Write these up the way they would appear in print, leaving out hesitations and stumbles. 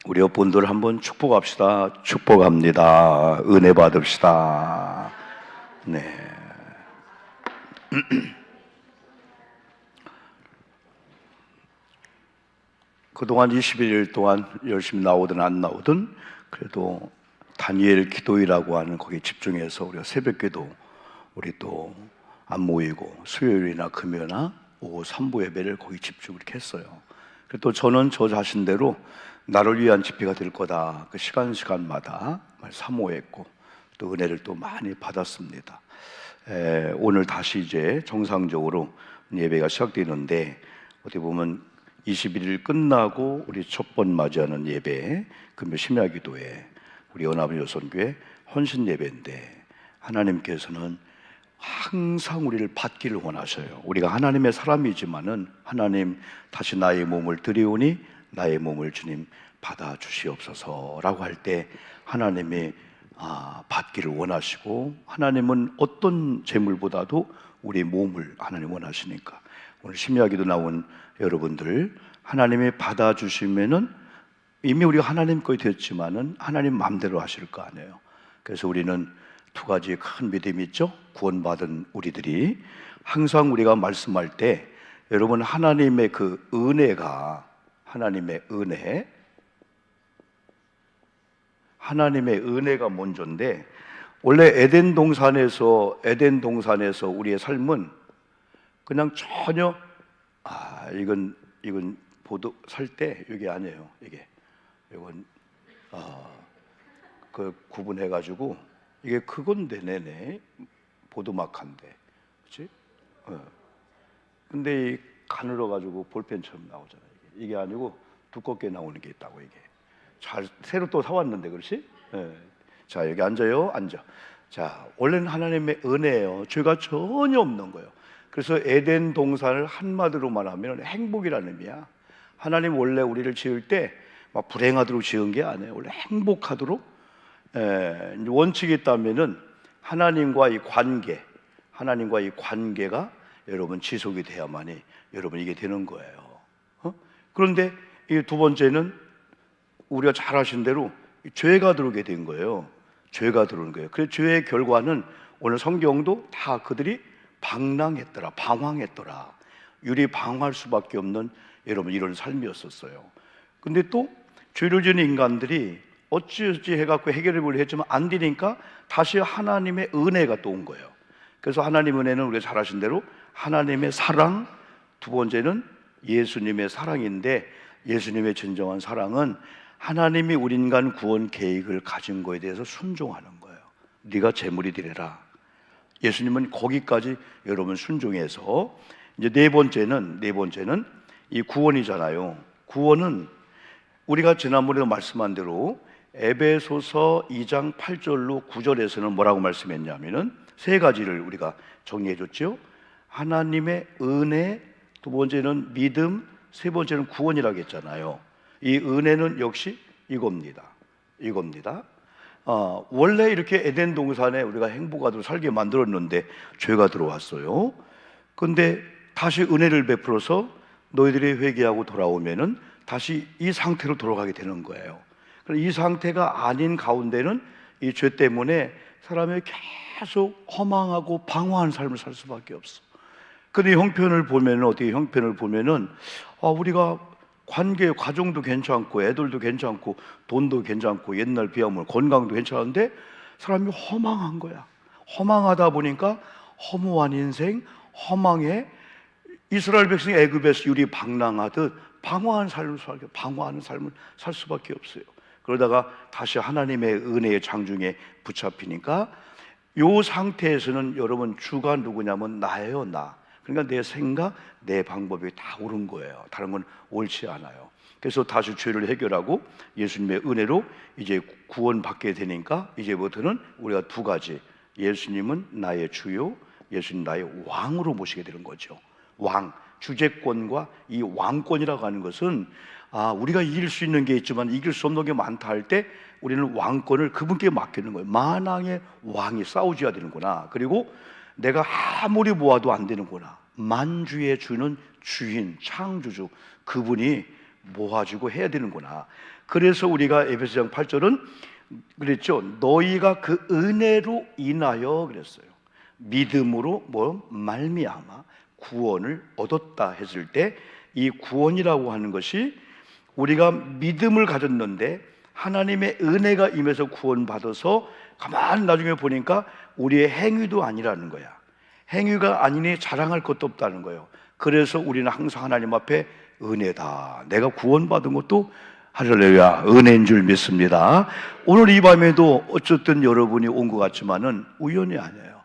우리 옆분들 한번 축복합시다. 축복합니다. 은혜 받읍시다. 네. 그동안 21일 동안 열심히 나오든 안 나오든 그래도 다니엘 기도회라고 하는 거기에 집중해서 우리가 새벽기도 우리 또 안 모이고 수요일이나 금요일이나 오후 3부 예배를 거기 집중 이렇게 했어요. 그리고 또 저는 저 자신대로 나를 위한 집회가 될 거다. 그 시간마다 사모했고 또 은혜를 또 많이 받았습니다. 오늘 다시 이제 정상적으로 예배가 시작되는데 어떻게 보면 21일 끝나고 우리 첫 번 맞이하는 예배 금요 심야기도회 우리 연합여선교회 헌신 예배인데 하나님께서는 항상 우리를 받기를 원하셔요. 우리가 하나님의 사람이지만은 하나님 다시 나의 몸을 드리오니 나의 몸을 주님 받아 주시옵소서라고 할 때 하나님이 받기를 원하시고 하나님은 어떤 재물보다도 우리 몸을 하나님 원하시니까 오늘 심야기도 나온 여러분들 하나님이 받아 주시면은 이미 우리가 하나님 거이 됐지만은 하나님 마음대로 하실 거 아니에요. 그래서 우리는 두 가지 큰 믿음이 있죠. 구원받은 우리들이 항상 우리가 말씀할 때 여러분 하나님의 그 은혜가 하나님의 은혜가 먼저인데 원래 에덴 동산에서 우리의 삶은 그냥 전혀 이건 보도 살 때 이게 아니에요. 이건 그 구분해 가지고 이게 그건데 내내 보도막한데 그렇지? 근데 이 가늘어 가지고 볼펜처럼 나오잖아. 이게 아니고 두껍게 나오는 게 있다고 이게. 잘 새로 또 사왔는데 그렇지? 자 여기 앉아요. 앉아. 자 원래는 하나님의 은혜예요. 죄가 전혀 없는 거예요. 그래서 에덴 동산을 한마디로 말하면 행복이라는 의미야. 하나님 원래 우리를 지을 때 막 불행하도록 지은 게 아니에요. 원래 행복하도록 원칙이 있다면은 하나님과 이 관계가 여러분 지속이 돼야만이 여러분 이게 되는 거예요. 그런데 이 두 번째는 우리가 잘 아신 대로 죄가 들어오게 된 거예요. 죄가 들어오는 거예요. 그래서 죄의 결과는 오늘 성경도 다 그들이 방황했더라. 유리방황할 수밖에 없는 여러분 이런 삶이었었어요. 근데 또 죄를 지은 인간들이 어찌어찌 해갖고 해결을 했지만 안 되니까 다시 하나님의 은혜가 또 온 거예요. 그래서 하나님 은혜는 우리가 잘 아신 대로 하나님의 사랑, 두 번째는 예수님의 사랑인데 예수님의 진정한 사랑은 하나님이 우리 인간 구원 계획을 가진 거에 대해서 순종하는 거예요. 네가 재물이 되리라. 예수님은 거기까지 여러분 순종해서 이제 네 번째는 이 구원이잖아요. 구원은 우리가 지난번에도 말씀한 대로 에베소서 2장 8절로 9절에서는 뭐라고 말씀했냐면은 세 가지를 우리가 정리해 줬죠. 하나님의 은혜, 두 번째는 믿음, 세 번째는 구원이라고 했잖아요. 이 은혜는 역시 이겁니다. 원래 이렇게 에덴 동산에 우리가 행복하도록 살게 만들었는데 죄가 들어왔어요. 근데 다시 은혜를 베풀어서 너희들이 회개하고 돌아오면은 다시 이 상태로 돌아가게 되는 거예요. 이 상태가 아닌 가운데는 이 죄 때문에 사람이 계속 허망하고 방황한 삶을 살 수밖에 없어. 근데 형편을 보면은 우리가 가정도 괜찮고 애들도 괜찮고 돈도 괜찮고 옛날 비하면 건강도 괜찮은데 사람이 허망한 거야. 허망하다 보니까 허무한 인생, 허망해. 이스라엘 백성이 애굽에서 유리방랑하듯 방황하는 삶을 살 수밖에 없어요. 그러다가 다시 하나님의 은혜의 장중에 붙잡히니까 이 상태에서는 여러분 주가 누구냐면 나예요. 나. 그러니까 내 생각, 내 방법이 다 옳은 거예요. 다른 건 옳지 않아요. 그래서 다시 죄를 해결하고 예수님의 은혜로 이제 구원받게 되니까 이제부터는 우리가 두 가지, 예수님은 나의 주요, 예수님 나의 왕으로 모시게 되는 거죠. 왕, 주재권과 이 왕권이라고 하는 것은 우리가 이길 수 있는 게 있지만 이길 수 없는 게 많다 할 때 우리는 왕권을 그분께 맡기는 거예요. 만왕의 왕이 싸우져야 되는구나. 그리고 내가 아무리 모아도 안 되는구나. 만주의 주는 주인, 창조주, 그분이 모아주고 해야 되는구나. 그래서 우리가 에베소서 8절은 그랬죠. 너희가 그 은혜로 인하여 그랬어요. 믿음으로 말미암아 구원을 얻었다 했을 때, 이 구원이라고 하는 것이 우리가 믿음을 가졌는데 하나님의 은혜가 임해서 구원받아서 가만 나중에 보니까 우리의 행위도 아니라는 거야. 행위가 아니니 자랑할 것도 없다는 거예요. 그래서 우리는 항상 하나님 앞에 은혜다, 내가 구원받은 것도 할렐루야 은혜인 줄 믿습니다. 오늘 이 밤에도 어쨌든 여러분이 온 것 같지만은 우연이 아니에요.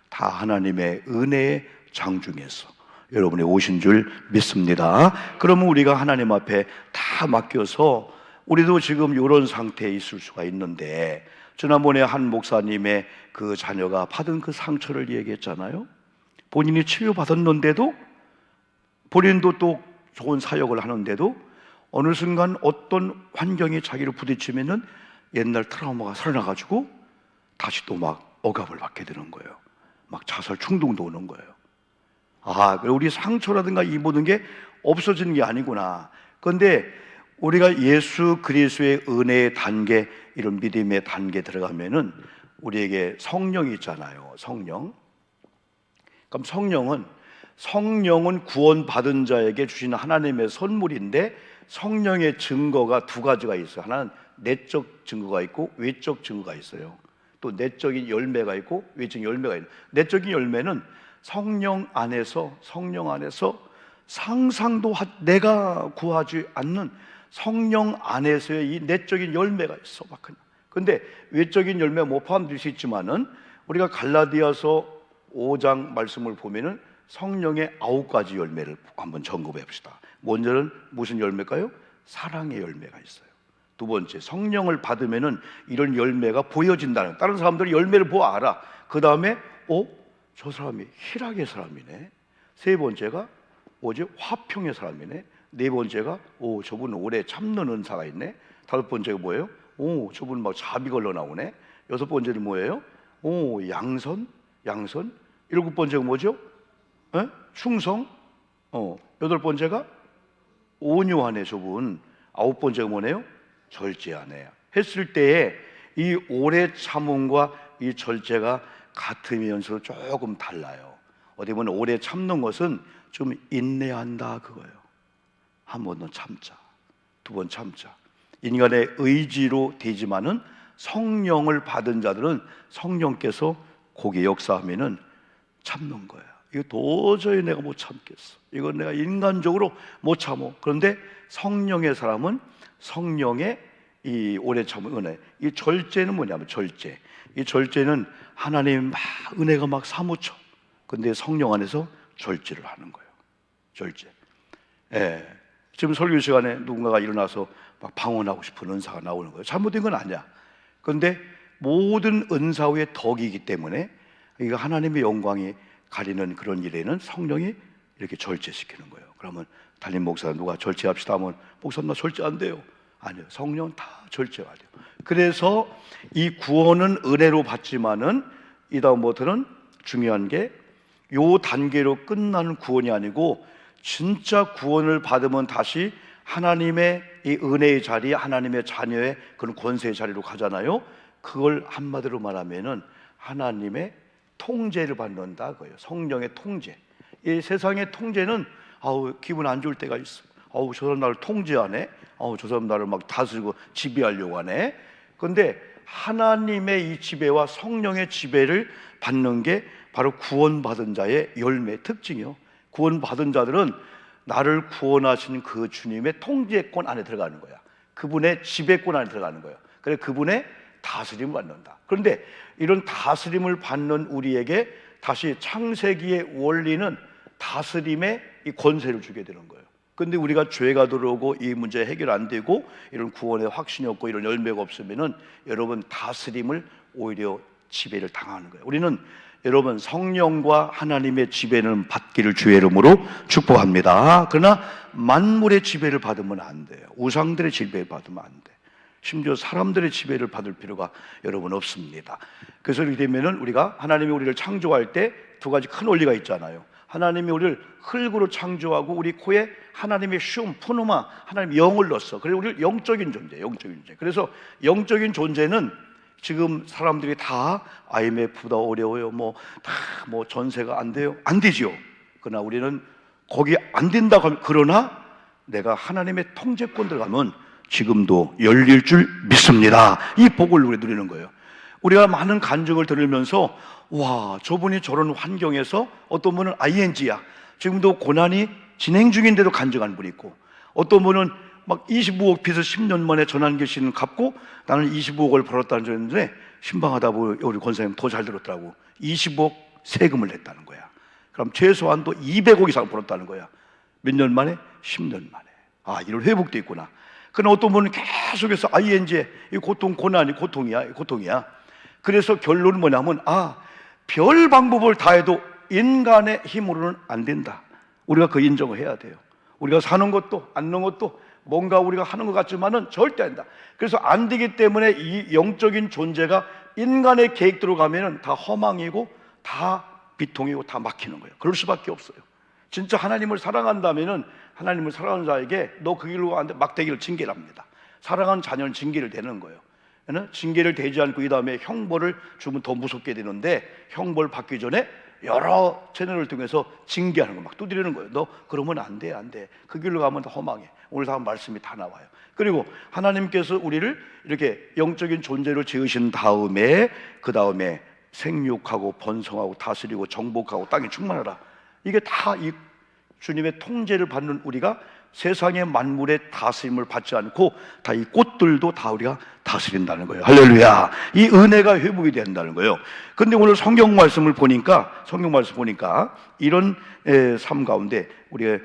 다 하나님의 은혜의 장중에서 여러분이 오신 줄 믿습니다. 그러면 우리가 하나님 앞에 다 맡겨서, 우리도 지금 이런 상태에 있을 수가 있는데, 지난번에 한 목사님의 그 자녀가 받은 그 상처를 얘기했잖아요. 본인이 치료받았는데도, 본인도 또 좋은 사역을 하는데도 어느 순간 어떤 환경이 자기를 부딪히면은 옛날 트라우마가 살아나가지고 다시 또 막 억압을 받게 되는 거예요. 막 자살 충동도 오는 거예요. 우리 상처라든가 이 모든 게 없어지는 게 아니구나. 그런데 우리가 예수 그리스도의 은혜의 단계, 이런 믿음의 단계 들어가면은 우리에게 성령이 있잖아요. 성령. 그럼 성령은 구원받은 자에게 주시는 하나님의 선물인데, 성령의 증거가 두 가지가 있어요. 하나는 내적 증거가 있고 외적 증거가 있어요. 또 내적인 열매가 있고 외적인 열매가 있는, 내적인 열매는 성령 안에서 상상도 내가 구하지 않는 성령 안에서의 이 내적인 열매가 있어. 근데 외적인 열매 못 포함될 수 있지만은, 우리가 갈라디아서 5장 말씀을 보면은 성령의 9가지 열매를 한번 점검해 봅시다. 먼저는 무슨 열매일까요? 사랑의 열매가 있어요. 두 번째, 성령을 받으면은 이런 열매가 보여진다는, 다른 사람들이 열매를 보아 알아. 그 다음에 저 사람이 희락의 사람이네. 세 번째가 화평의 사람이네. 네 번째가 저분 오래 참는 은사가 있네. 다섯 번째가 뭐예요? 저분 막 자비 걸러 나오네. 여섯 번째는 뭐예요? 양선. 일곱 번째가 뭐죠? 충성. 여덟 번째가 온유하네 저분. 아홉 번째가 뭐네요? 절제하네. 했을 때에 이 오래 참음과 이 절제가 같으면서 조금 달라요. 어디 보면 오래 참는 것은 좀 인내한다 그거예요. 한 번 더 참자, 두 번 참자. 인간의 의지로 되지만은 성령을 받은 자들은 성령께서 거기에 역사하면은 참는 거야. 이거 도저히 내가 못 참겠어. 이건 내가 인간적으로 못 참어. 그런데 성령의 사람은 성령의 이 오래 참은 은혜. 이 절제는 뭐냐면 이 절제는 하나님 은혜가 막 사무쳐. 근데 성령 안에서 절제를 하는 거예요. 절제. 지금 설교 시간에 누군가가 일어나서 막 방언하고 싶은 은사가 나오는 거예요. 잘못된 건 아니야. 그런데 모든 은사 후에 덕이기 때문에 이거 하나님의 영광이 가리는 그런 일에는 성령이 이렇게 절제시키는 거예요. 그러면 담임 목사 누가 절제합시다 하면 목사님 나 절제 안 돼요. 아니요, 성령은 다 절제가 돼요. 그래서 이 구원은 은혜로 받지만은 이 다음부터는 중요한 게 요 단계로 끝나는 구원이 아니고, 진짜 구원을 받으면 다시 하나님의 이 은혜의 자리, 하나님의 자녀의 그런 권세의 자리로 가잖아요. 그걸 한마디로 말하면은 하나님의 통제를 받는다 그거예요. 성령의 통제. 이 세상의 통제는 기분 안 좋을 때가 있어. 저 사람 나를 통제하네. 저 사람 나를 막 다스리고 지배하려고 하네. 그런데 하나님의 이 지배와 성령의 지배를 받는 게 바로 구원받은 자의 열매 특징이요. 구원받은 자들은 나를 구원하신 그 주님의 통제권 안에 들어가는 거야. 그분의 지배권 안에 들어가는 거예요. 그래서 그분의 다스림을 받는다. 그런데 이런 다스림을 받는 우리에게 다시 창세기의 원리는 다스림의 이 권세를 주게 되는 거예요. 그런데 우리가 죄가 들어오고 이 문제 해결 안 되고 이런 구원의 확신이 없고 이런 열매가 없으면은 여러분 다스림을 오히려 지배를 당하는 거예요. 우리는 여러분 성령과 하나님의 지배는 받기를 주의 이름으로 축복합니다. 그러나 만물의 지배를 받으면 안 돼요. 우상들의 지배를 받으면 안 돼. 심지어 사람들의 지배를 받을 필요가 여러분 없습니다. 그래서 이렇게 되면은 우리가 하나님이 우리를 창조할 때 두 가지 큰 원리가 있잖아요. 하나님이 우리를 흙으로 창조하고 우리 코에 하나님의 슘, 푸누마, 하나님의 영을 넣었어. 그래서 우리를 영적인 존재, 영적인 존재. 그래서 영적인 존재는 지금 사람들이 다 IMF보다 어려워요. 다 전세가 안 돼요. 안 되지요. 그러나 우리는 거기 안 된다고 하면, 그러나 내가 하나님의 통제권 들어가면 지금도 열릴 줄 믿습니다. 이 복을 우리 누리는 거예요. 우리가 많은 간증을 들으면서 와, 저분이 저런 환경에서, 어떤 분은 ING야, 지금도 고난이 진행 중인데도 간증하는 분이 있고, 어떤 분은 막 25억 빚을 10년 만에 전환계시는 갚고 나는 25억을 벌었다는 줄 알았는데, 신방하다 보니 우리 권사님 더 잘 들었더라고. 25억 세금을 냈다는 거야. 그럼 최소한도 200억 이상 벌었다는 거야. 몇 년 만에? 10년 만에. 아, 이런 회복도 있구나. 그러나 어떤 분은 계속해서 ING, 이 고통, 고난이 고통이야. 그래서 결론은 뭐냐면, 별 방법을 다 해도 인간의 힘으로는 안 된다. 우리가 그 인정을 해야 돼요. 우리가 사는 것도 안 넣는 것도 뭔가 우리가 하는 것 같지만은 절대 안 된다. 그래서 안 되기 때문에 이 영적인 존재가 인간의 계획대로 가면은 다 허망이고 다 비통이고 다 막히는 거예요. 그럴 수밖에 없어요. 진짜 하나님을 사랑한다면은, 하나님을 사랑하는 자에게 너 그 길로 가는데 막대기를 징계를 합니다. 사랑하는 자녀는 징계를 대는 거예요. 징계를 대지 않고 이 다음에 형벌을 주면 더 무섭게 되는데, 형벌 받기 전에 여러 채널을 통해서 징계하는 거 막 두드리는 거예요. 너 그러면 안 돼. 그 길로 가면 다 허망해. 오늘 다 말씀이 다 나와요. 그리고 하나님께서 우리를 이렇게 영적인 존재로 지으신 다음에, 그 다음에 생육하고 번성하고 다스리고 정복하고 땅에 충만하라. 이게 다 이 주님의 통제를 받는 우리가 세상의 만물의 다스림을 받지 않고 다 이 꽃들도 다 우리가 다스린다는 거예요. 할렐루야. 이 은혜가 회복이 된다는 거예요. 근데 오늘 성경 말씀 보니까 이런 삶 가운데 우리가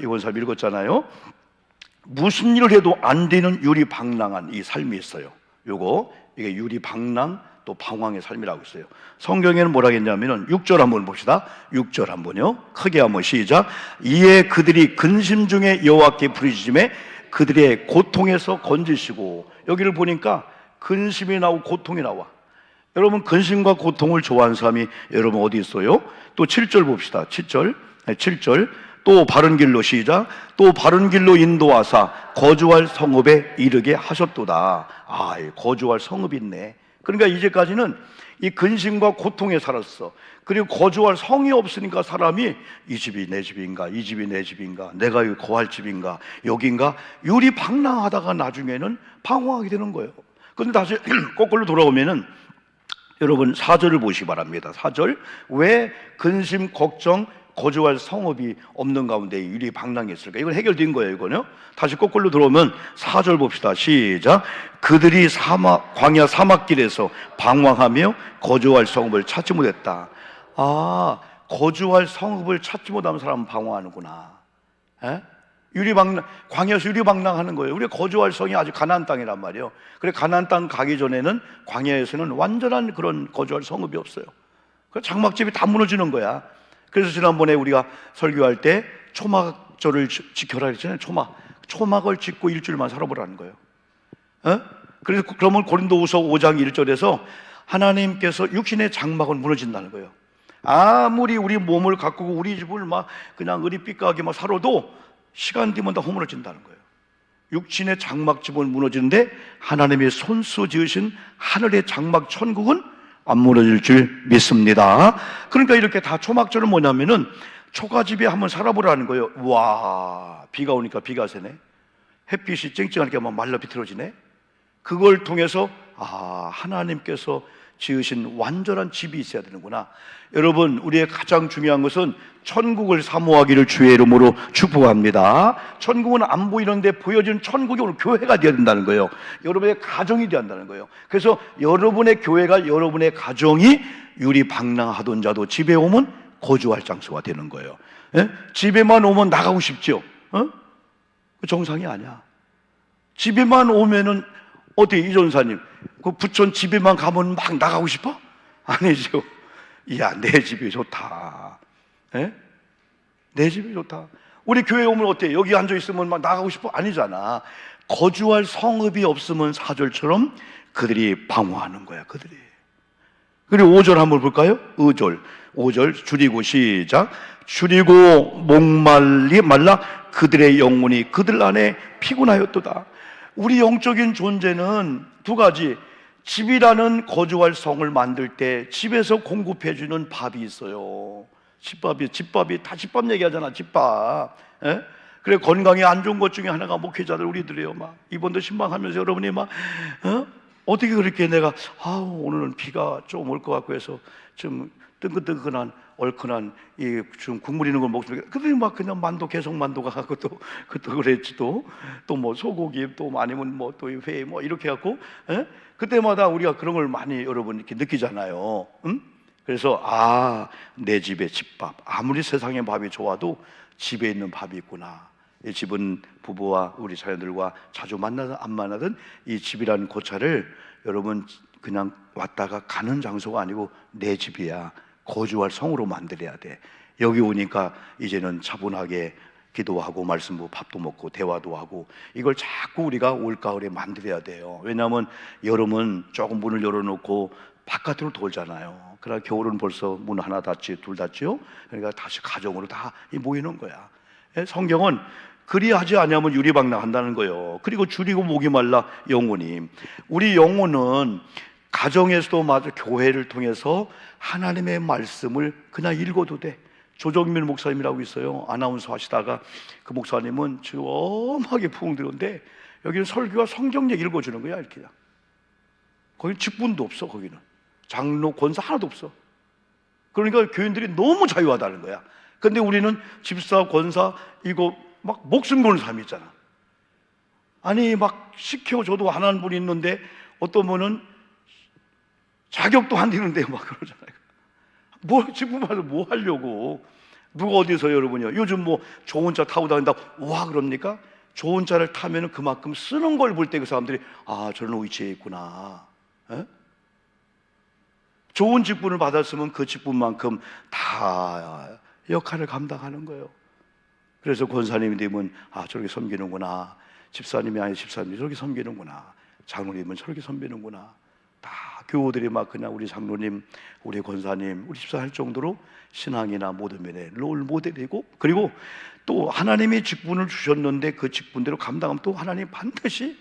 이원사 읽었잖아요. 무슨 일을 해도 안 되는 유리방랑한 이 삶이 있어요. 이게 유리방랑 또 방황의 삶이라고 있어요. 성경에는 뭐라고 했냐면은 6절 한번 봅시다. 6절 한번요. 크게 한번 시작. 이에 그들이 근심 중에 여호와께 부르짖음에 그들의 고통에서 건지시고. 여기를 보니까 근심이 나오고 고통이 나와. 여러분, 근심과 고통을 좋아하는 사람이 여러분 어디 있어요? 또 7절 봅시다. 7절. 또 바른 길로 시작. 또 바른 길로 인도하사 거주할 성읍에 이르게 하셨도다. 거주할 성읍이 있네. 그러니까 이제까지는 이 근심과 고통에 살았어. 그리고 거주할 성이 없으니까 사람이 이 집이 내 집인가, 이 집이 내 집인가, 내가 여기 거할 집인가, 여긴가, 유리방랑하다가 나중에는 방황하게 되는 거예요. 그런데 다시 거꾸로 돌아오면은 여러분 4절을 보시기 바랍니다. 4절. 왜 근심, 걱정, 거주할 성읍이 없는 가운데 유리방랑이 있을까? 이건 해결된 거예요, 이거는요. 다시 거꾸로 들어오면 4절 봅시다. 시작. 그들이 광야 사막길에서 방황하며 거주할 성읍을 찾지 못했다. 거주할 성읍을 찾지 못하면 사람은 방황하는구나. 광야에서 유리방랑하는 거예요. 우리가 거주할 성이 아직 가나안 땅이란 말이에요. 그래, 가나안 땅 가기 전에는 광야에서는 완전한 그런 거주할 성읍이 없어요. 그 장막집이 다 무너지는 거야. 그래서 지난번에 우리가 설교할 때 초막절을 지켜라 그랬잖아요. 초막을 짓고 일주일만 살아보라는 거예요. 그래서 그러면 고린도후서 5장 1절에서 하나님께서 육신의 장막은 무너진다는 거예요. 아무리 우리 몸을 가꾸고 우리 집을 막 그냥 의리삐까하게 막 살아도 시간 뒤면 다 허물어진다는 거예요. 육신의 장막집은 무너지는데 하나님의 손수 지으신 하늘의 장막 천국은 안 무너질 줄 믿습니다. 그러니까 이렇게 다 초막절은 뭐냐면은 초가집에 한번 살아보라는 거예요. 와, 비가 오니까 비가 새네. 햇빛이 쨍쨍하니까 막 말라 비틀어지네. 그걸 통해서 하나님께서 지으신 완전한 집이 있어야 되는구나. 여러분, 우리의 가장 중요한 것은 천국을 사모하기를 주의 이름으로 축복합니다. 천국은 안 보이는데 보여지는 천국이 오늘 교회가 되어야 된다는 거예요. 여러분의 가정이 되어야 한다는 거예요. 그래서 여러분의 교회가, 여러분의 가정이 유리방랑하던 자도 집에 오면 거주할 장소가 되는 거예요. 집에만 오면 나가고 싶죠. 그 정상이 아니야. 집에만 오면은 어때, 이 전사님? 그 부천 집에만 가면 막 나가고 싶어? 아니죠. 야, 내 집이 좋다. 내 집이 좋다. 우리 교회 오면 어때? 여기 앉아 있으면 막 나가고 싶어? 아니잖아. 거주할 성읍이 없으면 4절처럼 그들이 방황하는 거야, 그들이. 그리고 5절 한번 볼까요? 5절. 5절 줄이고 시작. 줄이고 목말리 말라 그들의 영혼이 그들 안에 피곤하였도다. 우리 영적인 존재는 두 가지, 집이라는 거주할 성을 만들 때 집에서 공급해주는 밥이 있어요. 집밥이 다 집밥 얘기하잖아. 집밥. 예? 그래, 건강에 안 좋은 것 중에 하나가 목회자들 우리들이에요. 막 이번도 신방하면서 여러분이 막 어떻게 그렇게 내가 오늘은 비가 좀 올 것 같고 해서 좀 뜨끈뜨끈한 얼큰한 이 좀 국물 있는 걸 먹습니까? 근데 막 그냥 계속 만두가 하고 또 그랬지. 또 뭐 소고기 또 아니면 뭐 또 회 뭐 이렇게 갖고 그때마다 우리가 그런 걸 많이 여러분 이렇게 느끼잖아요. 그래서 내 집에 집밥, 아무리 세상의 밥이 좋아도 집에 있는 밥이 있구나. 이 집은 부부와 우리 자녀들과 자주 만나든 안 만나든 이 집이라는 고차를 여러분 그냥 왔다가 가는 장소가 아니고 내 집이야. 거주할 성으로 만들어야 돼. 여기 오니까 이제는 차분하게 기도하고 말씀도 밥도 먹고 대화도 하고 이걸 자꾸 우리가 올가을에 만들어야 돼요. 왜냐하면 여름은 조금 문을 열어놓고 바깥으로 돌잖아요. 그러나 겨울은 벌써 문 하나 닫지 둘 닫지요. 그러니까 다시 가정으로 다 모이는 거야. 성경은 그리하지 아니하면 유리방랑한다는 거예요. 그리고 줄이고 목이 말라 영혼이. 우리 영혼은 가정에서도 마저 교회를 통해서 하나님의 말씀을 그냥 읽어도 돼. 조정민 목사님이라고 있어요. 아나운서 하시다가 그 목사님은 엄하게 푹 들었는데 여기는 설교와 성경 얘기 읽어주는 거야. 이렇게. 거기는 직분도 없어. 거기는 장로 권사 하나도 없어. 그러니까 교인들이 너무 자유하다는 거야. 근데 우리는 집사 권사 이거 막 목숨 거는 사람이 있잖아. 아니 막 시켜줘도 안 하는 분이 있는데 어떤 분은 자격도 안 되는데 막 그러잖아요. 뭐 직분 받아서 뭐 하려고. 누가 어디서 여러분이요 요즘 뭐 좋은 차 타고 다닌다고 와 그럽니까? 좋은 차를 타면 그만큼 쓰는 걸 볼 때 그 사람들이 저런 위치에 있구나. 좋은 직분을 받았으면 그 직분만큼 다 역할을 감당하는 거예요. 그래서 권사님이 되면 저렇게 섬기는구나. 집사님이 아니 집사님이 저렇게 섬기는구나. 장로님은 저렇게 섬기는구나. 다 교우들이 막 그냥 우리 장로님, 우리 권사님, 우리 집사 할 정도로 신앙이나 모든 면에 롤 모델이고, 그리고 또 하나님이 직분을 주셨는데 그 직분대로 감당하면 또 하나님 반드시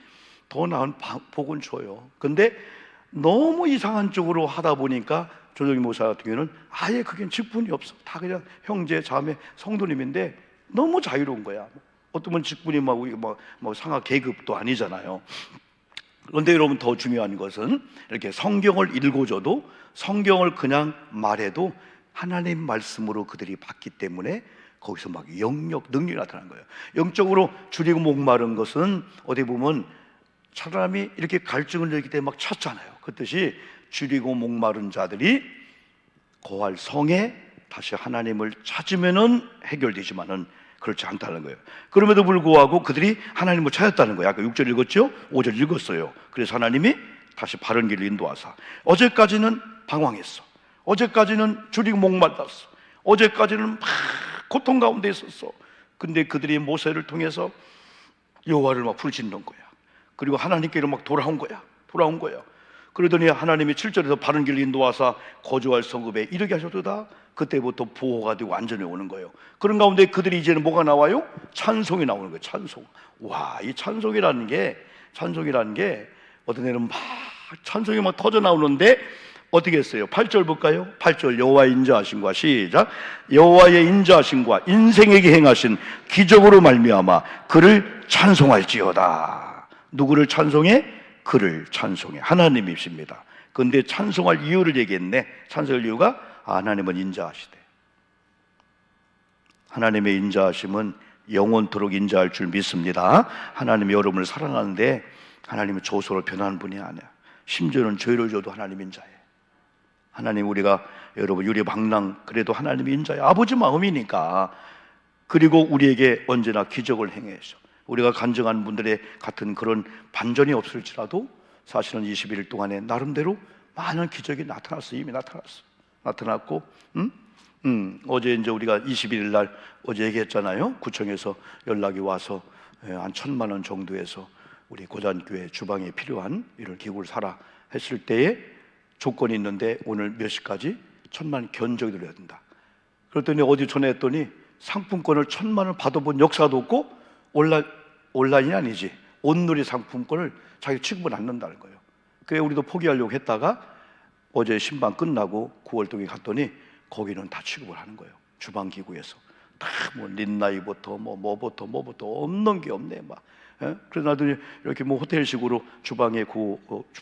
더 나은 복은 줘요. 근데 너무 이상한 쪽으로 하다 보니까 조정희 목사 같은 경우는 아예 그게 직분이 없어. 다 그냥 형제, 자매, 성도님인데 너무 자유로운 거야. 어떤 분 직분이 막 상하 계급도 아니잖아요. 그런데 여러분 더 중요한 것은 이렇게 성경을 읽어줘도 성경을 그냥 말해도 하나님 말씀으로 그들이 받기 때문에 거기서 막 영역, 능력이 나타나는 거예요. 영적으로 줄이고 목마른 것은 어디 보면 사람이 이렇게 갈증을 느낄 때 막 쳤잖아요. 그 뜻이 줄이고 목마른 자들이 거할 성에 다시 하나님을 찾으면은 해결되지만은 그렇지 않다는 거예요. 그럼에도 불구하고 그들이 하나님을 찾았다는 거예요. 아까 6절 읽었죠? 5절 읽었어요. 그래서 하나님이 다시 바른 길로 인도하사. 어제까지는 방황했어. 어제까지는 줄이고 목말랐어. 어제까지는 막 고통 가운데 있었어. 근데 그들이 모세를 통해서 여호와를 막 부르짖는 거야. 그리고 하나님께로 막 돌아온 거야. 그러더니 하나님이 7절에서 바른 길로 인도하사 거주할 성읍에 이르게 하셨도다. 그때부터 보호가 되고 안전에 오는 거예요. 그런 가운데 그들이 이제는 뭐가 나와요? 찬송이 나오는 거예요. 찬송. 와, 이 찬송이라는 게 어떤 애는 막 찬송이 막 터져 나오는데 어떻게 했어요? 8절 볼까요? 8절 여호와의 인자하심과 시작. 여호와의 인자하심과 인생에게 행하신 기적으로 말미암아 그를 찬송할지어다. 누구를 찬송해? 그를 찬송해. 하나님이십니다. 그런데 찬송할 이유를 얘기했네. 찬송할 이유가 하나님은 인자하시대. 하나님의 인자하심은 영원토록 인자할 줄 믿습니다. 하나님이 여러분을 사랑하는데 하나님은 조소로 변하는 분이 아니야. 심지어는 죄를 져도 하나님 인자해. 하나님 우리가 여러분 유리방랑 그래도 하나님이 인자해. 아버지 마음이니까. 그리고 우리에게 언제나 기적을 행해서 우리가 간증하는 분들의 같은 그런 반전이 없을지라도 사실은 21일 동안에 나름대로 많은 기적이 나타났어. 이미 나타났고 어제 이제 우리가 21일 날 어제 얘기했잖아요. 구청에서 연락이 와서 한 1,000만 원 정도에서 우리 고잔교회 주방에 필요한 이런 기구를 사라 했을 때에 조건이 있는데 오늘 몇 시까지 1,000만 견적이 들어야 된다. 그랬더니 어디 전화했더니 상품권을 1,000만 원 받아본 역사도 없고 온라인이 아니지 온누리 상품권을 자기 취급을 안 넣는다는 거예요. 그래 우리도 포기하려고 했다가 어제 신방 끝나고 9월동에 갔더니 거기는 다 취급을 하는 거예요. 주방기구에서 다 뭐 린나이부터 뭐부터 없는 게 없네 막. 예? 그래서 나도 이렇게 뭐 호텔식으로 주방에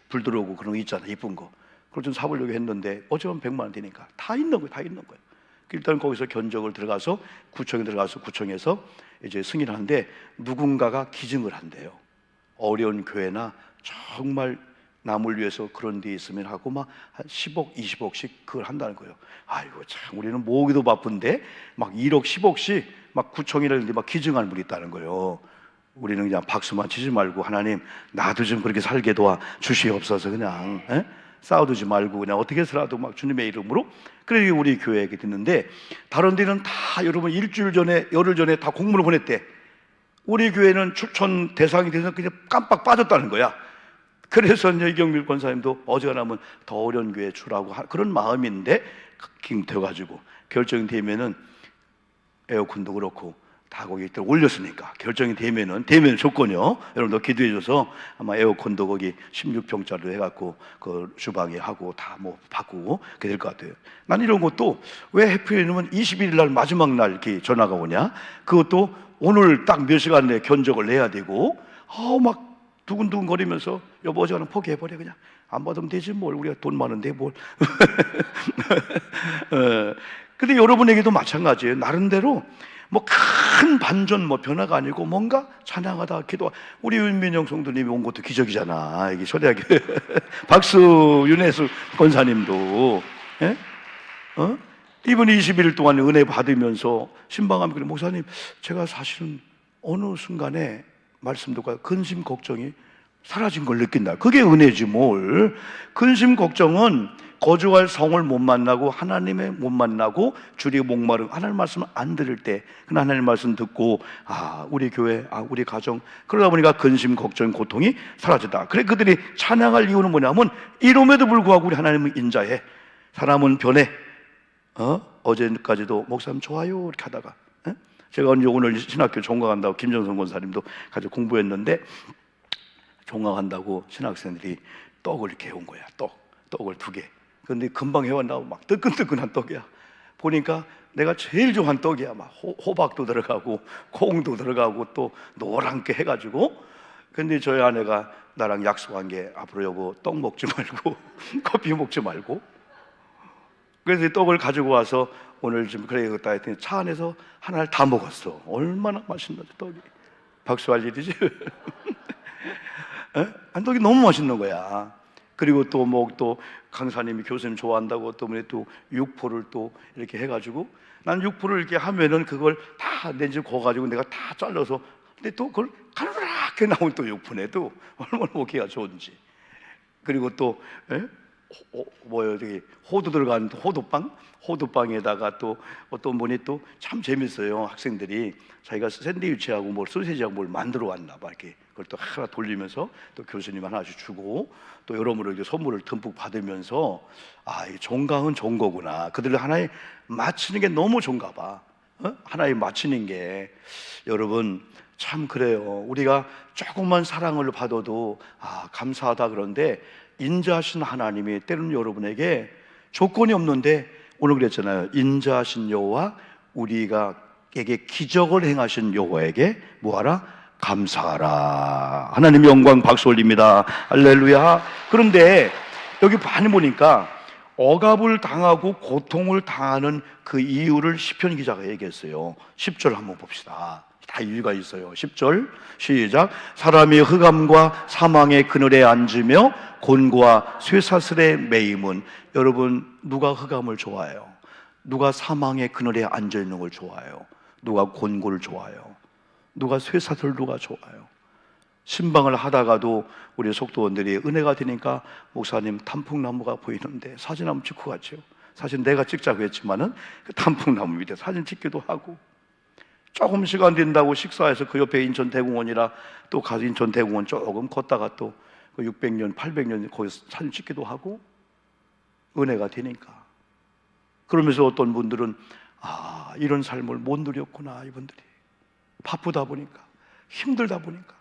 불 들어오고 그런 거 있잖아, 이쁜 거. 그걸 좀 사보려고 했는데 어쩌면 100만 원 되니까 다 있는 거예요, 다 있는 거예요. 일단 거기서 견적을 들어가서 구청에 들어가서 구청에서 이제 승인하는데 누군가가 기증을 한대요. 어려운 교회나 정말 남을 위해서 그런 데 있으면 하고 막 한 10억, 20억씩 그걸 한다는 거예요. 아이고 참 우리는 모으기도 바쁜데 막 1억, 10억씩 막 구청이라든지 막 기증하는 분이 있다는 거예요. 우리는 그냥 박수만 치지 말고 하나님 나도 좀 그렇게 살게 도와 주시옵소서 그냥 싸워두지 말고 그냥 어떻게 해서라도 막 주님의 이름으로. 그래 우리 교회에 듣는데 다른 데는 다 여러분 일주일 전에 열흘 전에 다 공문을 보냈대. 우리 교회는 추천 대상이 돼서 그냥 깜빡 빠졌다는 거야. 그래서 이제 이경밀 권사님도 어지간하면 더 어려운 교회 주라고 그런 마음인데 되어가지고 결정이 되면은 에어컨도 그렇고 다 거기 올렸으니까 결정이 되면 조건이요. 여러분도 기도해줘서 아마 에어컨도 거기 16평짜리로 해갖고 그 주방에 하고 다 뭐 바꾸고 그렇게 될 것 같아요. 난 이런 것도 왜 하필이면 21일 날 마지막 날 이렇게 전화가 오냐? 그것도 오늘 딱 몇 시간 내에 견적을 내야 되고 막 두근두근 거리면서 여보 어지간하면 포기해버려 그냥 안 받으면 되지 뭘 우리가 돈 많은데 뭘. 근데 여러분에게도 마찬가지예요. 나름대로 뭐 큰 반전 뭐 변화가 아니고 뭔가 찬양하다 기도. 우리 윤민영 성도님이 온 것도 기적이잖아. 이게 초대하게 박수 윤혜수 권사님도 이분 21일 동안 은혜 받으면서 신방하면 그래 목사님 제가 사실은 어느 순간에 말씀 듣고 근심 걱정이 사라진 걸 느낀다. 그게 은혜지 뭘. 근심 걱정은 거주할 성을 못 만나고 하나님의 못 만나고 주리 목마름 하나님 말씀을 안 들을 때 그 하나님 말씀 듣고 우리 교회 우리 가정 그러다 보니까 근심 걱정 고통이 사라졌다. 그래 그들이 찬양할 이유는 뭐냐면 이름에도 불구하고 우리 하나님은 인자해 사람은 변해. 어제까지도 목사님 좋아요 이렇게 하다가 제가 이제 오늘 신학교 종강한다고 김정선 권사님도 같이 공부했는데 종강한다고 신학생들이 떡을 이렇게 해온 거야. 떡을 2개. 근데 금방 해왔나고 막 뜨끈뜨끈한 떡이야. 보니까 내가 제일 좋아하는 떡이야. 막 호박도 들어가고 콩도 들어가고 또 노랗게 해가지고. 근데 저희 아내가 나랑 약속한 게 앞으로 여보 떡 먹지 말고 커피 먹지 말고. 그래서 떡을 가지고 와서 오늘 좀 그래야겠다 했더니 차 안에서 하나를 다 먹었어. 얼마나 맛있는지 떡이. 박수할 일이지. 떡이 너무 맛있는 거야. 그리고 또 강사님이 교수님 좋아한다고 또 육포를 또 이렇게 해가지고 난 육포를 이렇게 하면은 그걸 다 내 집 구워가지고 내가 다 잘라서 근데 또 그걸 가르르하게 나온 또 육포네 또 얼마나 먹기가 좋은지. 그리고 또 저기 호두 들어간 호두빵에다가 또 어떤 분이 또 참 재밌어요. 학생들이 자기가 샌드위치하고 뭐 소세지하고 뭘 만들어 왔나 봐. 이렇게 그걸 또 하나 돌리면서 또 교수님 하나씩 주고 또 여러모로 이제 선물을 듬뿍 받으면서 이 종강은 좋은 거구나. 그들을 하나에 맞추는 게 너무 좋은가 봐. 하나에 맞추는 게 여러분 참 그래요. 우리가 조금만 사랑을 받아도 감사하다 그런데 인자하신 하나님이 때로는 여러분에게 조건이 없는데 오늘 그랬잖아요. 인자하신 여호와 우리가에게 기적을 행하신 여호와에게 뭐하라? 감사하라. 하나님 영광 박수 올립니다. 할렐루야. 그런데 여기 많이 보니까 억압을 당하고 고통을 당하는 그 이유를 시편 기자가 얘기했어요. 10절 한번 봅시다. 다 이유가 있어요. 10절 시작. 사람이 흑암과 사망의 그늘에 앉으며 곤고와 쇠사슬에 매임은. 여러분 누가 흑암을 좋아해요? 누가 사망의 그늘에 앉아있는 걸 좋아해요? 누가 곤고를 좋아해요? 누가 쇠사슬 누가 좋아해요? 신방을 하다가도 우리 속도원들이 은혜가 되니까 목사님 단풍나무가 보이는데 사진 한번 찍고 갔죠. 사실 내가 찍자고 했지만은 그 단풍나무 밑에 사진 찍기도 하고 조금 시간 된다고 식사해서 그 옆에 인천대공원이라 또 가서 인천대공원 조금 걷다가 또 600년, 800년 거기서 사진 찍기도 하고 은혜가 되니까. 그러면서 어떤 분들은 이런 삶을 못 누렸구나. 이분들이 바쁘다 보니까, 힘들다 보니까.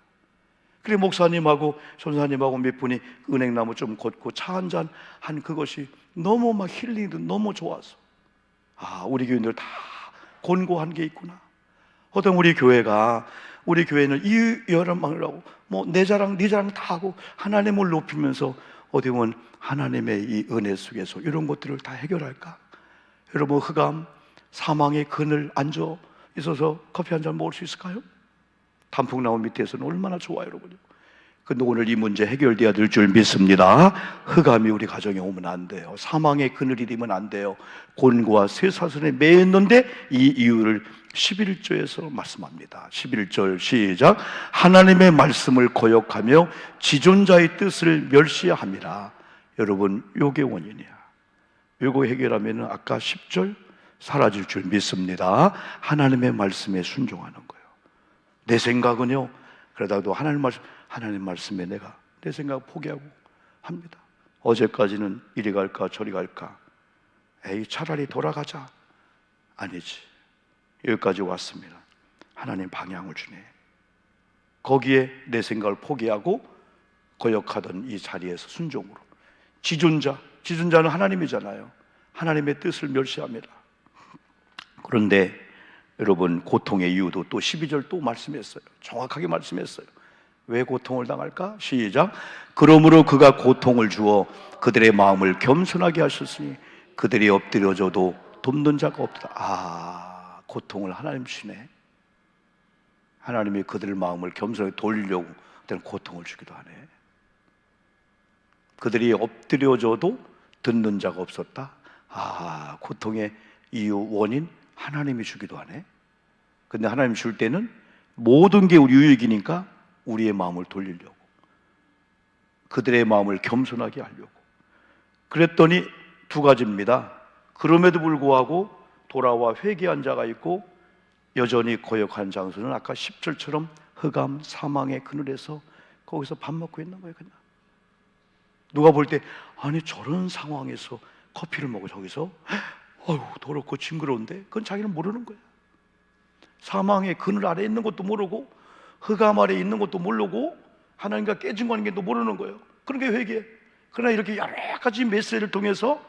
그래 목사님하고 전사님하고 몇 분이 은행나무 좀 걷고 차 한잔 한 그것이 너무 막 힐링도 너무 좋아서 우리 교인들 다 곤고한 게 있구나. 어떤 우리 교회는 이 여러분하고 뭐 내 자랑 네 자랑 다 하고 하나님을 높이면서 어디 보면 하나님의 이 은혜 속에서 이런 것들을 다 해결할까? 여러분 흑암 사망의 그늘 앉아 있어서 커피 한 잔 먹을 수 있을까요? 단풍나무 밑에서는 얼마나 좋아요, 여러분요. 근데 오늘 이 문제 해결되어야 될 줄 믿습니다. 흑암이 우리 가정에 오면 안 돼요. 사망의 그늘이 되면 안 돼요. 곤고와 쇠사슬에 매였는데 이 이유를 11절에서 말씀합니다. 11절 시작. 하나님의 말씀을 거역하며 지존자의 뜻을 멸시함이라. 여러분 요게 원인이야. 요거 해결하면 아까 10절 사라질 줄 믿습니다. 하나님의 말씀에 순종하는 거예요. 내 생각은요, 그러다도 하나님 말씀에 내가 내 생각 포기하고 합니다. 어제까지는 이리 갈까 저리 갈까, 에이 차라리 돌아가자. 아니지, 여기까지 왔습니다. 하나님 방향을 주네. 거기에 내 생각을 포기하고 거역하던 이 자리에서 순종으로 지존자는 하나님이잖아요. 하나님의 뜻을 멸시합니다. 그런데 여러분 고통의 이유도 또 12절 또 말씀했어요. 정확하게 말씀했어요. 왜 고통을 당할까? 시작. 그러므로 그가 고통을 주어 그들의 마음을 겸손하게 하셨으니 그들이 엎드려져도 돕는 자가 없다. 고통을 하나님 주시네. 하나님이 그들의 마음을 겸손하게 돌리려고 그때는 고통을 주기도 하네. 그들이 엎드려져도 듣는 자가 없었다. 고통의 이유 원인 하나님이 주기도 하네. 근데 하나님이 줄 때는 모든 게 우리 유익이니까 우리의 마음을 돌리려고, 그들의 마음을 겸손하게 하려고. 그랬더니 두 가지입니다. 그럼에도 불구하고 돌아와 회개한 자가 있고 여전히 거역한 장소는 아까 10절처럼 흑암 사망의 그늘에서 거기서 밥 먹고 있는 거예요. 그냥 누가 볼 때 아니 저런 상황에서 커피를 먹어 저기서 더럽고 징그러운데, 그건 자기는 모르는 거야. 사망의 그늘 아래 있는 것도 모르고 흑암 아래 있는 것도 모르고 하나님과 깨진 관계도 모르는 거예요. 그러니까 회개해. 그러나 이렇게 여러 가지 메시지를 통해서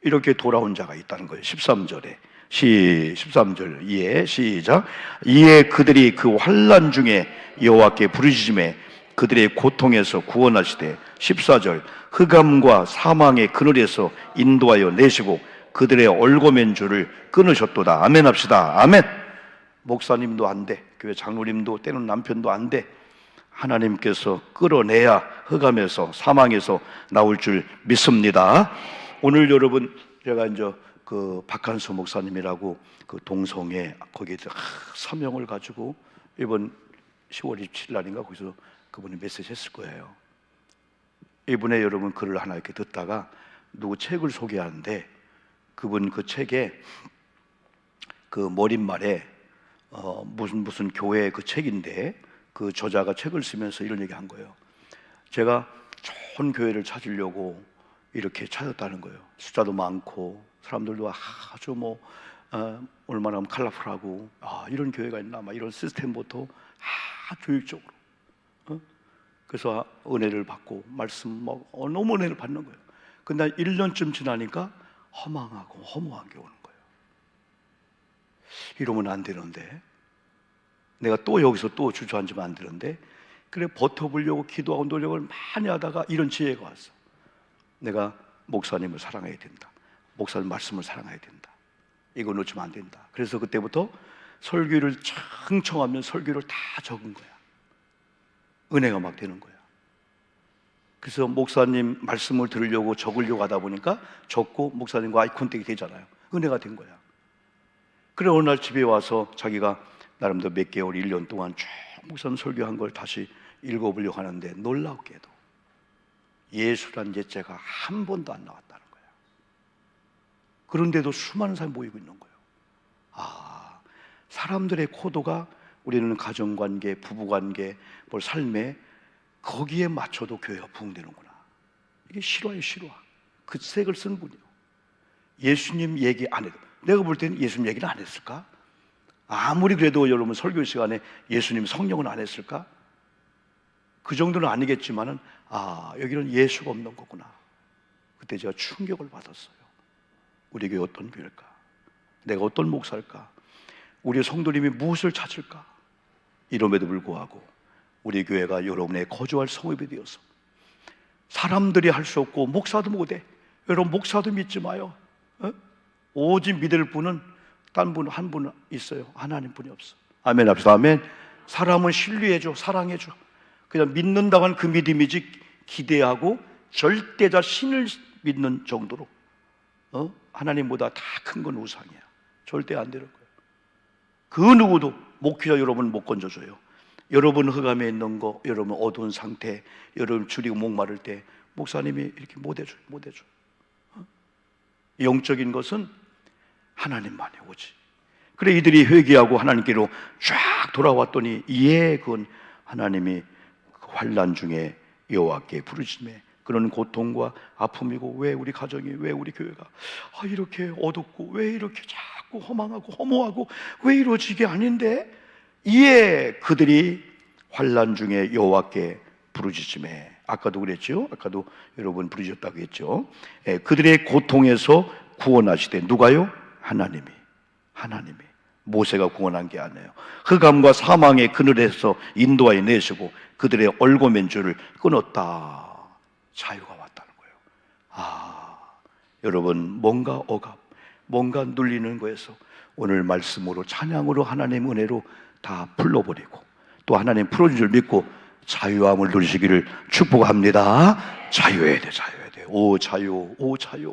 이렇게 돌아온 자가 있다는 거예요. 13절에 13절 이에 시작. 이에 그들이 그 환난 중에 여호와께 부르짖음에 그들의 고통에서 구원하시되 14절 흑암과 사망의 그늘에서 인도하여 내시고 그들의 얼고맨 줄을 끊으셨도다. 아멘 합시다. 아멘. 목사님도 안 돼, 교회 장로님도 때는 남편도 안 돼. 하나님께서 끌어내야 흑암에서 사망에서 나올 줄 믿습니다. 오늘 여러분 제가 이제 그 박한수 목사님이라고 그 동성애 거기에 사명을 가지고 이번 10월 27일 날인가 거기서 그분이 메시지 했을 거예요. 이분의 여러분 글을 하나 이렇게 듣다가 누구 책을 소개하는데 그분 그 책에 그 머릿말에 무슨 교회 그 책인데 그 저자가 책을 쓰면서 이런 얘기 한 거예요. 제가 좋은 교회를 찾으려고 이렇게 찾았다는 거예요. 숫자도 많고 사람들도 아주 얼마나 컬러풀하고 이런 교회가 있나 막 이런 시스템부터 교육적으로 그래서 은혜를 받고 말씀 너무 은혜를 받는 거예요. 근데 1년쯤 지나니까 허망하고 허무한 게 오는 거예요. 이러면 안 되는데, 내가 또 여기서 또 주저앉으면 안 되는데, 그래 버텨보려고 기도하고 노력을 많이 하다가 이런 지혜가 왔어. 내가 목사님을 사랑해야 된다. 목사님 말씀을 사랑해야 된다. 이거 놓치면 안 된다. 그래서 그때부터 설교를 청청하면 설교를 다 적은 거야. 은혜가 막 되는 거야. 그래서 목사님 말씀을 들으려고 적으려고 하다 보니까 적고 목사님과 아이 컨택이 되잖아요. 은혜가 된 거야. 그래 어느 날 집에 와서 자기가 나름대로 몇 개월, 1년 동안 쭉 목사님 설교한 걸 다시 읽어보려고 하는데 놀랍게도 예수란 예자가 한 번도 안 나왔다는 거야. 그런데도 수많은 사람이 모이고 있는 거예요. 사람들의 코드가 우리는 가정관계, 부부관계, 삶에 거기에 맞춰도 교회가 부흥되는구나. 이게 실화예요, 실화. 그 색을 쓴 분이요. 예수님 얘기 안 해도, 내가 볼 때는 예수님 얘기는 안 했을까? 아무리 그래도 여러분 설교 시간에 예수님 성령은 안 했을까? 그 정도는 아니겠지만은 여기는 예수가 없는 거구나. 그때 제가 충격을 받았어요. 우리 교회 어떤 교회일까? 내가 어떤 목사일까? 우리 성도님이 무엇을 찾을까? 이럼에도 불구하고 우리 교회가 여러분의 거주할 성읍이 되어서 사람들이 할 수 없고 목사도 못해. 여러분 목사도 믿지 마요. 오직 믿을 분은 딴 분 한 분 있어요. 하나님뿐이 없어. 아멘 합시다. 아멘. 사람은 신뢰해줘, 사랑해줘. 그냥 믿는다고 하는 그 믿음이지 기대하고 절대자 신을 믿는 정도로 하나님보다 다 큰 건 우상이야. 절대 안 되는 거예요. 그 누구도 목회자 여러분 못 건져줘요. 여러분 흑암에 있는 거, 여러분 어두운 상태, 여러분 줄이고 목마를 때 목사님이 이렇게 못 해줘요. 영적인 것은 하나님만이 오지. 그래 이들이 회개하고 하나님께로 쫙 돌아왔더니 그건 하나님이 환난 중에 여호와께 부르심에 그런 고통과 아픔이고, 왜 우리 가정이, 왜 우리 교회가 이렇게 어둡고, 왜 이렇게 자꾸 허망하고 허무하고, 왜 이러지? 이게 아닌데, 그들이 환난 중에 여호와께 부르짖음에, 아까도 그랬죠? 아까도 여러분 부르짖었다고 했죠? 그들의 고통에서 구원하시되, 누가요? 하나님이 모세가 구원한 게 아니에요. 흑암과 사망의 그늘에서 인도하여 내시고 그들의 얼고맨줄을 끊었다. 자유가 왔다는 거예요. 여러분 뭔가 억압, 뭔가 눌리는 거에서 오늘 말씀으로, 찬양으로, 하나님 은혜로 다 풀어버리고 또 하나님 풀어준 줄 믿고 자유함을 누리시기를 축복합니다. 자유해야 돼. 오 자유. 오 자유.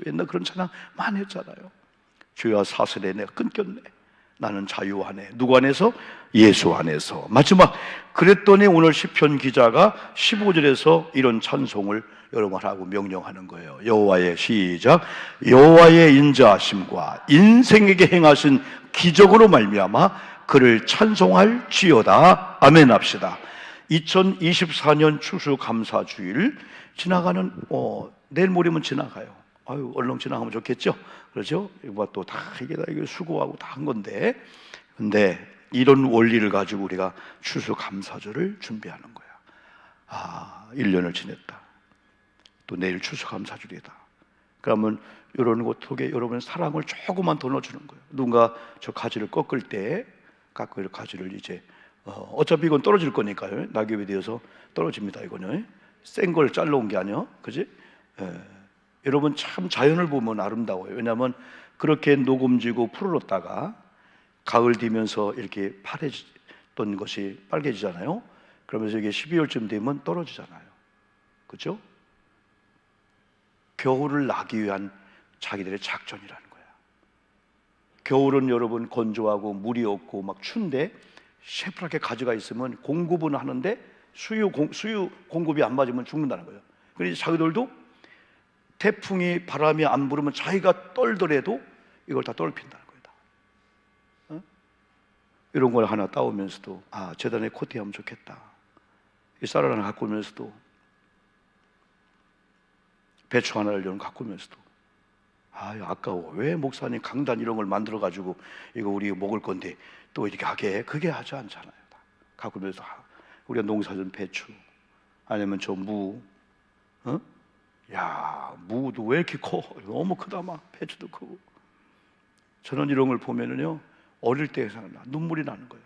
옛날 그런 찬양 많이 했잖아요. 주여 사슬에 내가 끊겼네. 나는 자유 안에. 누구 안에서? 예수 안에서. 마지막 그랬더니 오늘 시편 기자가 15절에서 이런 찬송을 여러분하고 명령하는 거예요. 여호와의 시작. 여호와의 인자하심과 인생에게 행하신 기적으로 말미암아 그를 찬송할지어다. 아멘 합시다. 2024년 추수감사주일 지나가는 내일 모레면 지나가요. 얼른 지나가면 좋겠죠? 그렇죠? 이거 또 다 이게 수고하고 다 한 건데, 근데 이런 원리를 가지고 우리가 추수감사절을 준비하는 거야. 1년을 지냈다. 또 내일 추수감사절이다. 그러면 이런 것 속에 여러분 사랑을 조금만 더 넣어주는 거예요. 누군가 저 가지를 꺾을 때, 가지를 이제 어차피 이건 떨어질 거니까요. 낙엽이 되어서 떨어집니다. 이거는 센 걸 잘라온 게 아니야, 그지? 여러분 참 자연을 보면 아름다워요. 왜냐하면 그렇게 녹음지고 푸르렀다가 가을 되면서 이렇게 파래졌던 것이 빨개지잖아요. 그러면서 이게 12월쯤 되면 떨어지잖아요. 그렇죠? 겨울을 나기 위한 자기들의 작전이라는 거야. 겨울은 여러분 건조하고 물이 없고 막 추운데 새파랗게 가지가 있으면 공급은 하는데 수유 공급이 안 맞으면 죽는다는 거예요. 그래서 자기들도 태풍이 바람이 안 불으면 자기가 떨더라도 이걸 다 떨핀다는 거예요. 이런 걸 하나 따오면서도 재단에 코팅하면 좋겠다. 이 쌀 하나 갖고 오면서도, 배추 하나를 갖고 오면서도 아까워. 왜 목사님 강단 이런 걸 만들어 가지고 이거 우리 먹을 건데 또 이렇게 하게? 그게 하지 않잖아요. 갖고 오면서 우리가 농사진 배추 아니면 저 무, 무도 왜 이렇게 커? 너무 크다. 막 배추도 크고. 저는 이런 걸 보면은요, 어릴 때 생각나. 눈물이 나는 거예요.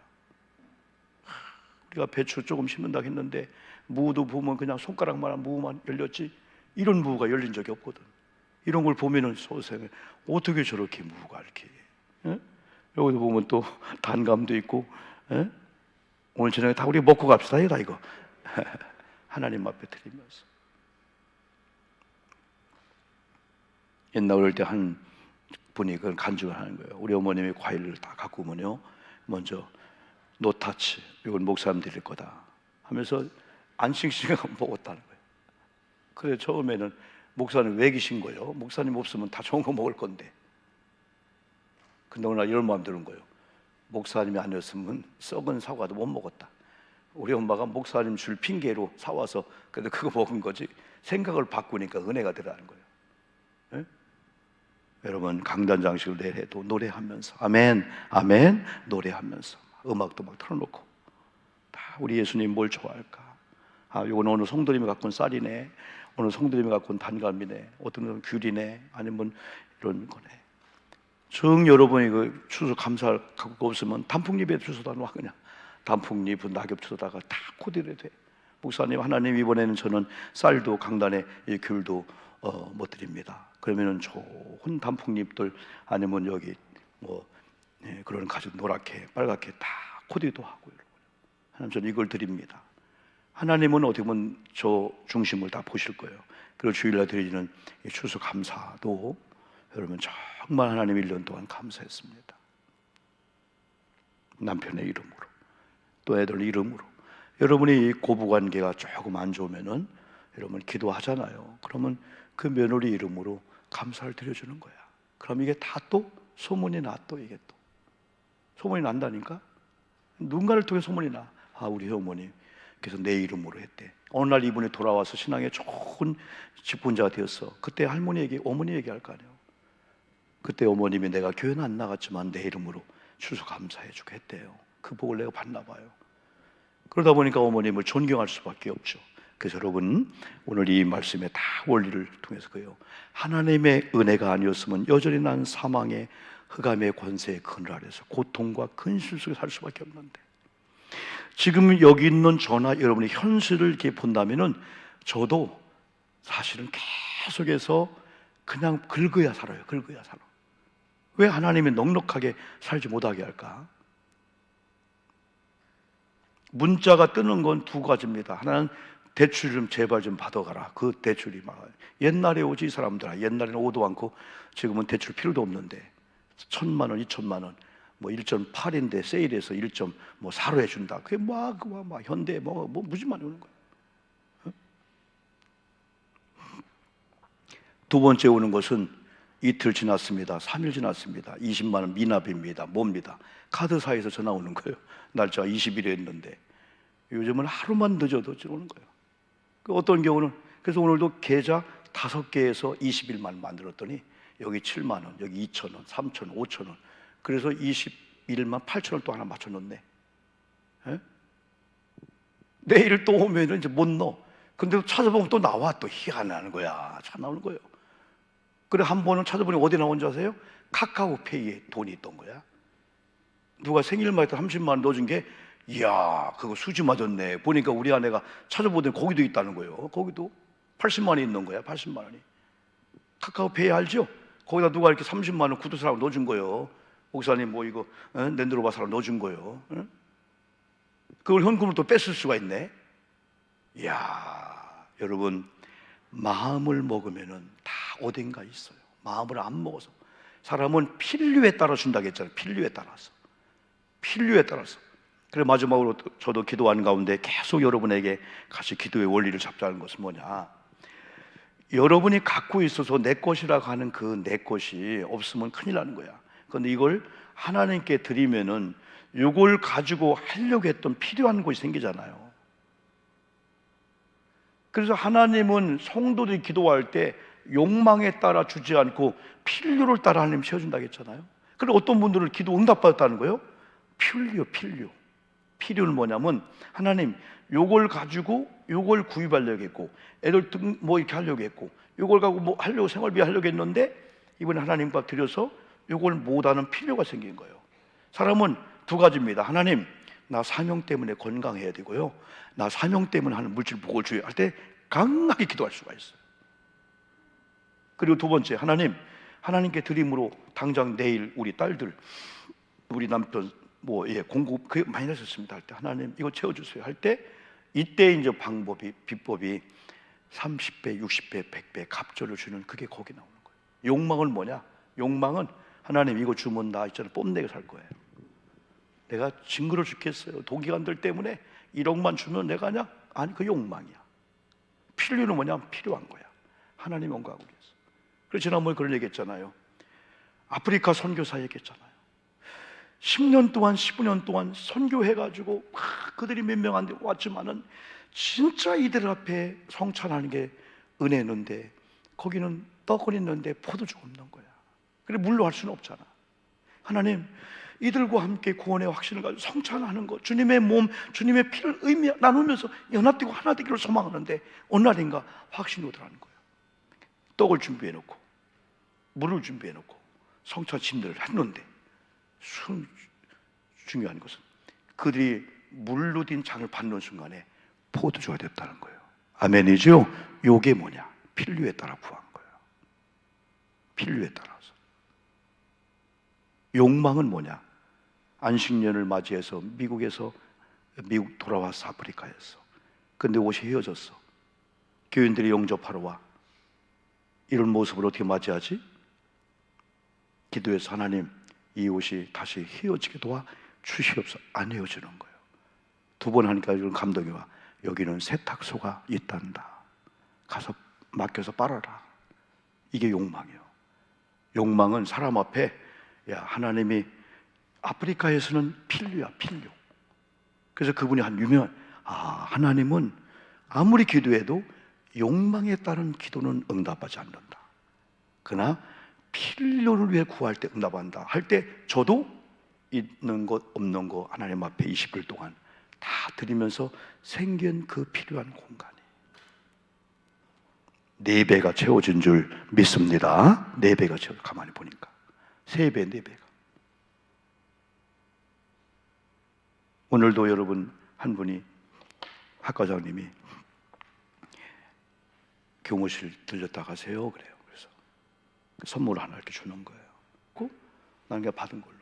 우리가 배추 조금 심는다고 했는데 무도 보면 그냥 손가락만한 무만 열렸지 이런 무가 열린 적이 없거든. 이런 걸 보면은 소생을 어떻게 저렇게 무가 이렇게. 여기서 보면 또 단감도 있고. 오늘 저녁에 다 우리 먹고 갑시다. 이거 하나님 앞에 드리면서. 옛날 어릴 때 한 분이 그걸 간증을 하는 거예요. 우리 어머님이 과일을 다 갖고 오면요, 먼저 노타치, 이건 목사님 드릴 거다 하면서 안 싱싱하고 먹었다는 거예요. 그래 처음에는 목사님 왜 계신 거예요? 목사님 없으면 다 좋은 거 먹을 건데. 근데 오늘 이런 마음 드는 거예요. 목사님이 아니었으면 썩은 사과도 못 먹었다. 우리 엄마가 목사님 줄 핑계로 사와서 그래도 그거 먹은 거지. 생각을 바꾸니까 은혜가 되라는 거예요. 여러분 강단 장식을 내려도 노래하면서 아멘 아멘 노래하면서 음악도 막 틀어놓고 다 우리 예수님 뭘 좋아할까? 이건 오늘 성도님이 갖고 온 쌀이네, 오늘 성도님이 갖고 온 단감이네, 어떤 건 귤이네, 아니면 이런 거네. 정 여러분이 그 추수 감사할 거 없으면 단풍잎에 주워다 놔. 그냥 단풍잎 낙엽 주워다가 다 코디를 돼. 목사님, 하나님 이번에는 저는 쌀도 강단에 이 귤도 못 드립니다. 그러면은 좋은 단풍잎들 아니면 여기 그런 가죽 노랗게 빨갛게 다 코디도 하고요. 하나님 저는 이걸 드립니다. 하나님은 어떻게 보면 저 중심을 다 보실 거예요. 그리고 주일날 드리는 이 추수 감사도 여러분 정말 하나님 1년 동안 감사했습니다. 남편의 이름으로 또 애들 이름으로. 여러분이 고부관계가 조금 안 좋으면은 여러분 기도하잖아요. 그러면 그 며느리 이름으로 감사를 드려주는 거야. 그럼 이게 다 또 소문이 나. 또 이게 또 소문이 난다니까. 누군가를 통해 소문이 나. 우리 어머니 그래서 내 이름으로 했대. 어느 날 이분이 돌아와서 신앙에 좋은 직분자가 되었어. 그때 할머니에게 어머니 얘기할 거 아니에요. 그때 어머님이 내가 교회는 안 나갔지만 내 이름으로 추수 감사해 주게 했대요. 그 복을 내가 받나 봐요. 그러다 보니까 어머님을 존경할 수밖에 없죠. 그래서 여러분 오늘 이 말씀의 다 원리를 통해서 그요 하나님의 은혜가 아니었으면 여전히 난 사망의 흑암의 권세의 그늘 아래서 고통과 근심 속에 살 수밖에 없는데, 지금 여기 있는 저나 여러분의 현실을 이렇게 본다면은 저도 사실은 계속해서 그냥 긁어야 살아요. 긁어야 살아. 왜 하나님이 넉넉하게 살지 못하게 할까? 문자가 뜨는 건 두 가지입니다. 하나는 대출 좀 제발 좀 받아가라. 그 대출이 막 옛날에 오지 이 사람들아. 옛날에는 오도 않고 지금은 대출 필요도 없는데 1,000만 원, 2,000만 원, 뭐 1.8인데 세일해서 1.4로 해준다. 그게 막 현대 무지 많이 오는 거예요. 두 번째 오는 것은 이틀 지났습니다. 3일 지났습니다. 20만 원 미납입니다. 뭡니다? 카드사에서 전화 오는 거예요. 날짜가 20일에 했는데 요즘은 하루만 늦어도 오는 거예요. 어떤 경우는 그래서 오늘도 계좌 5개에서 20일만 만들었더니 여기 7만 원, 여기 2천 원, 3천 원, 5천 원. 그래서 21만 8천 원 또 하나 맞춰놓네. 에? 내일 또 오면 이제 못 넣어. 근데 찾아보면 또 나와. 또 희한하는 거야. 잘 나오는 거예요. 그래 한 번은 찾아보니 어디 나온 줄 아세요? 카카오페이에 돈이 있던 거야. 누가 생일마다 30만 원 넣어준 게, 이야 그거 수지 맞았네. 보니까 우리 아내가 찾아보더니 거기도 있다는 거예요. 거기도 80만 원이 있는 거야. 80만 원이. 카카오페이 알죠? 거기다 누가 이렇게 30만 원 구두사라고 넣어준 거예요. 목사님 뭐 이거 랜드로버사라고 넣어준 거예요. 그걸 현금으로 또 뺐을 수가 있네. 이야 여러분, 마음을 먹으면은 다 어딘가 있어요. 마음을 안 먹어서. 사람은 필요에 따라 준다고 했잖아요. 필요에 따라서. 필요에 따라서. 그래 마지막으로 저도 기도하는 가운데 계속 여러분에게 같이 기도의 원리를 잡자는 것은 뭐냐, 여러분이 갖고 있어서 내 것이라고 하는 그 내 것이 없으면 큰일 나는 거야. 그런데 이걸 하나님께 드리면은 이걸 가지고 하려고 했던 필요한 것이 생기잖아요. 그래서 하나님은 성도들이 기도할 때 욕망에 따라 주지 않고 필요를 따라 하나님 채워준다고 했잖아요. 그리고 어떤 분들은 기도 응답받았다는 거예요. 필요. 필요는 뭐냐면 하나님 요걸 가지고 요걸 구입하려고 했고 애들 뭐 이렇게 하려고 했고 요걸 가지고 뭐 하려고 생활비 하려고 했는데 이번에 하나님과 드려서 요걸 못하는 필요가 생긴 거예요. 사람은 두 가지입니다. 하나님 나 사명 때문에 건강해야 되고요, 나 사명 때문에 하는 물질 복을 주어야 할 때 강하게 기도할 수가 있어요. 그리고 두 번째, 하나님께 드림으로 당장 내일 우리 딸들 우리 남편 공급 그 많이 하셨습니다 할 때 하나님 이거 채워주세요 할 때 이때 이제 비법이 30배, 60배, 100배 갑절을 주는 그게 거기 나오는 거예요. 욕망은 뭐냐? 욕망은 하나님 이거 주면 나 있잖아 뽐내게 살 거예요. 내가 징그러 죽겠어요. 도기관들 때문에 1억만 주면 내가 그냥 아니 그 욕망이야. 필요는 뭐냐면 필요한 거야. 하나님 영광을 위해서. 그래서 지난번에 그런 얘기했잖아요. 아프리카 선교사 얘기했잖아요. 10년 동안 15년 동안 선교해가지고 그들이 몇 명 안 왔지만은 진짜 이들 앞에 성찬하는 게 은혜였는데 거기는 떡은 있는데 포도주가 없는 거야. 그래 물로 할 수는 없잖아. 하나님, 이들과 함께 구원의 확신을 가지고 성찬하는 것, 주님의 몸, 주님의 피를 나누면서 연합되고 하나 되기를 소망하는데 어느 날인가 확신이 오더라는 거예요. 떡을 준비해놓고 물을 준비해놓고 성찬 짐들을 했는데 중요한 것은 그들이 물로 된 잔을 받는 순간에 포도주가 됐다는 거예요. 아멘이죠? 요게 뭐냐? 필요에 따라 구한 거예요. 필요에 따라서. 욕망은 뭐냐? 안식년을 맞이해서 미국 돌아와서 아프리카에서 근데 옷이 헤어졌어. 교인들이 영접하러 와. 이런 모습을 어떻게 맞이하지? 기도해서 하나님, 이 옷이 다시 헤어지게 도와 주시옵소서. 안 헤어지는 거예요. 두 번 하니까 이런 감동이 와. 여기는 세탁소가 있단다. 가서 맡겨서 빨아라. 이게 욕망이에요. 욕망은 사람 앞에 야, 하나님이 아프리카에서는 필요야, 필요. 그래서 그분이 한 유명한 하나님은 아무리 기도해도 욕망에 따른 기도는 응답하지 않는다. 그러나 필요를 위해 구할 때 응답한다. 할 때 저도 있는 것 없는 것 하나님 앞에 20일 동안 다 드리면서 생긴 그 필요한 공간이 4배가 채워진 줄 믿습니다. 4배가 채워. 가만히 보니까 3배, 4배가. 오늘도 여러분 한 분이 학과장님이 교무실 들렸다 가세요 그래요. 그래서 선물 하나 이렇게 주는 거예요. 나는 그냥 받은 걸로.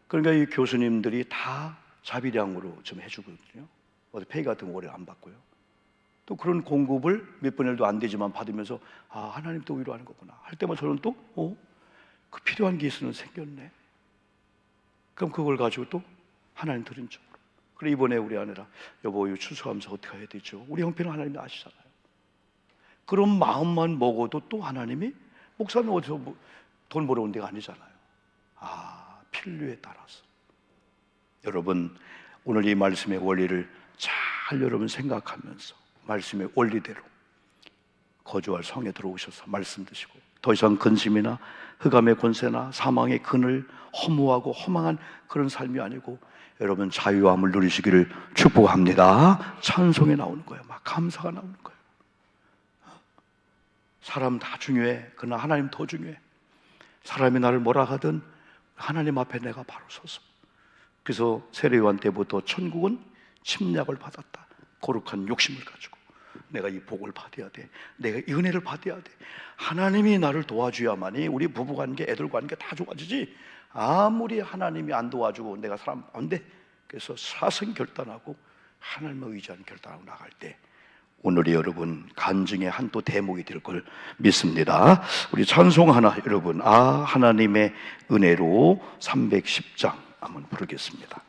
그러니까 이 교수님들이 다 자비량으로 좀 해주거든요. 어디 페이 같은 거 오래 안 받고요. 또 그런 공급을 몇 번에도 안 되지만 받으면서 하나님 또 위로하는 거구나 할 때만 저는 또 그 필요한 게 있으면 생겼네. 그럼 그걸 가지고 또 하나님 드린 쪽으로. 그래 이번에 우리 아내랑 여보 이거 추수하면서 어떻게 해야 되죠? 우리 형편은 하나님이 아시잖아요. 그런 마음만 먹어도 또 하나님이 목사는 어디서 돈 벌어온 데가 아니잖아요. 필요에 따라서. 여러분 오늘 이 말씀의 원리를 잘 여러분 생각하면서 말씀의 원리대로 거주할 성에 들어오셔서 말씀 드시고 더 이상 근심이나 흑암의 권세나 사망의 그늘 허무하고 허망한 그런 삶이 아니고 여러분 자유함을 누리시기를 축복합니다. 찬송에 나오는 거예요. 막 감사가 나오는 거예요. 사람 다 중요해. 그러나 하나님 더 중요해. 사람이 나를 뭐라 하든 하나님 앞에 내가 바로 서서. 그래서 세례요한 때부터 천국은 침략을 받았다. 거룩한 욕심을 가지고 내가 이 복을 받아야 돼. 내가 이 은혜를 받아야 돼. 하나님이 나를 도와줘야만이 우리 부부관계, 애들관계 다 좋아지지. 아무리 하나님이 안 도와주고 내가 사람 안 돼. 그래서 사성 결단하고 하나님을 의지하는 결단하고 나갈 때 오늘이 여러분 간증의 한 또 대목이 될 걸 믿습니다. 우리 찬송 하나 여러분 하나님의 은혜로 310장 한번 부르겠습니다.